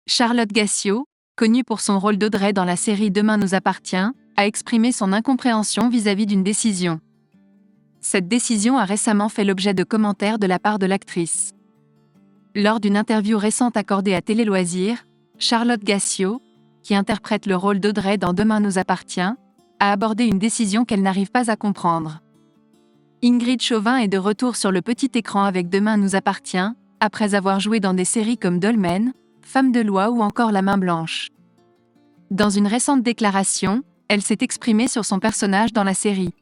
Charlotte Gassio, connue pour son rôle d'Audrey dans la série Demain nous appartient, a exprimé son incompréhension vis-à-vis d'une décision. Cette décision a récemment fait l'objet de commentaires de la part de l'actrice. Lors d'une interview récente accordée à Télé Loisirs, Charlotte Gassio, qui interprète le rôle d'Audrey dans Demain nous appartient, a abordé une décision qu'elle n'arrive pas à comprendre. Ingrid Chauvin est de retour sur le petit écran avec Demain nous appartient, après avoir joué dans des séries comme Dolmen, Femme de loi ou encore La main blanche. Dans une récente déclaration, elle s'est exprimée sur son personnage dans la série.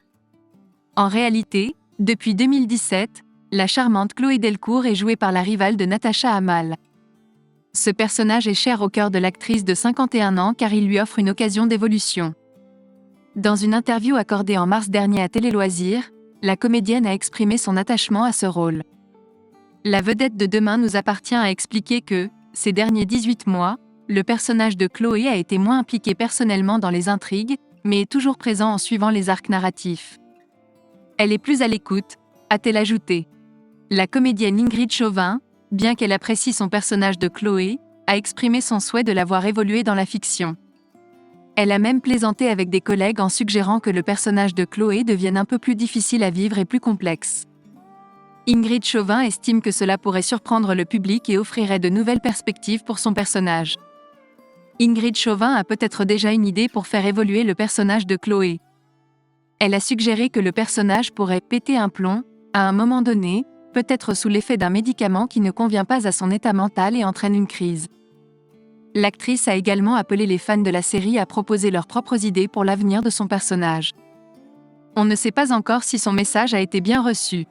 En réalité, depuis 2017, la charmante Chloé Delcourt est jouée par la rivale de Natacha Hamel. Ce personnage est cher au cœur de l'actrice de 51 ans car il lui offre une occasion d'évolution. Dans une interview accordée en mars dernier à Télé Loisirs, la comédienne a exprimé son attachement à ce rôle. La vedette de Demain nous appartient a expliqué que, ces derniers 18 mois, le personnage de Chloé a été moins impliqué personnellement dans les intrigues, mais est toujours présent en suivant les arcs narratifs. Elle est plus à l'écoute, a-t-elle ajouté. La comédienne Ingrid Chauvin, bien qu'elle apprécie son personnage de Chloé, a exprimé son souhait de la voir évoluer dans la fiction. Elle a même plaisanté avec des collègues en suggérant que le personnage de Chloé devienne un peu plus difficile à vivre et plus complexe. Ingrid Chauvin estime que cela pourrait surprendre le public et offrirait de nouvelles perspectives pour son personnage. Ingrid Chauvin a peut-être déjà une idée pour faire évoluer le personnage de Chloé. Elle a suggéré que le personnage pourrait péter un plomb, à un moment donné, peut-être sous l'effet d'un médicament qui ne convient pas à son état mental et entraîne une crise. L'actrice a également appelé les fans de la série à proposer leurs propres idées pour l'avenir de son personnage. On ne sait pas encore si son message a été bien reçu.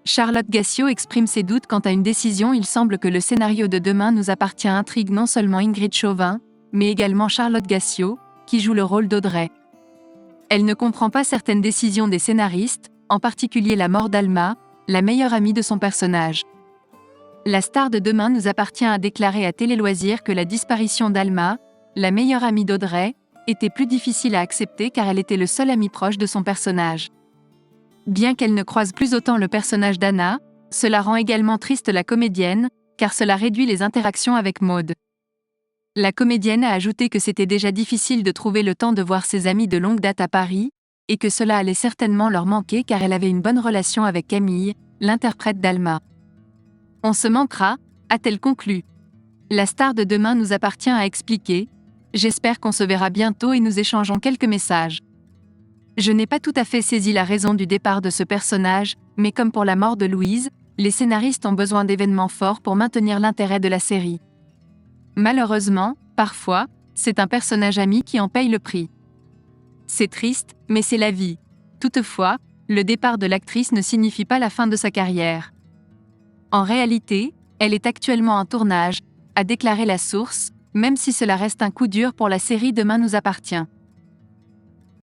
Charlotte Gassio exprime ses doutes quant à une décision. Il semble que le scénario de Demain nous appartient intrigue non seulement Ingrid Chauvin, mais également Charlotte Gassio, qui joue le rôle d'Audrey. Elle ne comprend pas certaines décisions des scénaristes, en particulier la mort d'Alma, la meilleure amie de son personnage. La star de Demain nous appartient a déclaré à Télé Loisirs que la disparition d'Alma, la meilleure amie d'Audrey, était plus difficile à accepter car elle était le seul ami proche de son personnage. Bien qu'elle ne croise plus autant le personnage d'Anna, cela rend également triste la comédienne, car cela réduit les interactions avec Maud. La comédienne a ajouté que c'était déjà difficile de trouver le temps de voir ses amis de longue date à Paris, et que cela allait certainement leur manquer car elle avait une bonne relation avec Camille, l'interprète d'Alma. On se manquera, a-t-elle conclu. La star de Demain nous appartient a expliqué « J'espère qu'on se verra bientôt et nous échangeons quelques messages. Je n'ai pas tout à fait saisi la raison du départ de ce personnage, mais comme pour la mort de Louise, les scénaristes ont besoin d'événements forts pour maintenir l'intérêt de la série. Malheureusement, parfois, c'est un personnage ami qui en paye le prix. C'est triste, mais c'est la vie. Toutefois, le départ de l'actrice ne signifie pas la fin de sa carrière. En réalité, elle est actuellement en tournage, a déclaré la source, même si cela reste un coup dur pour la série Demain nous appartient.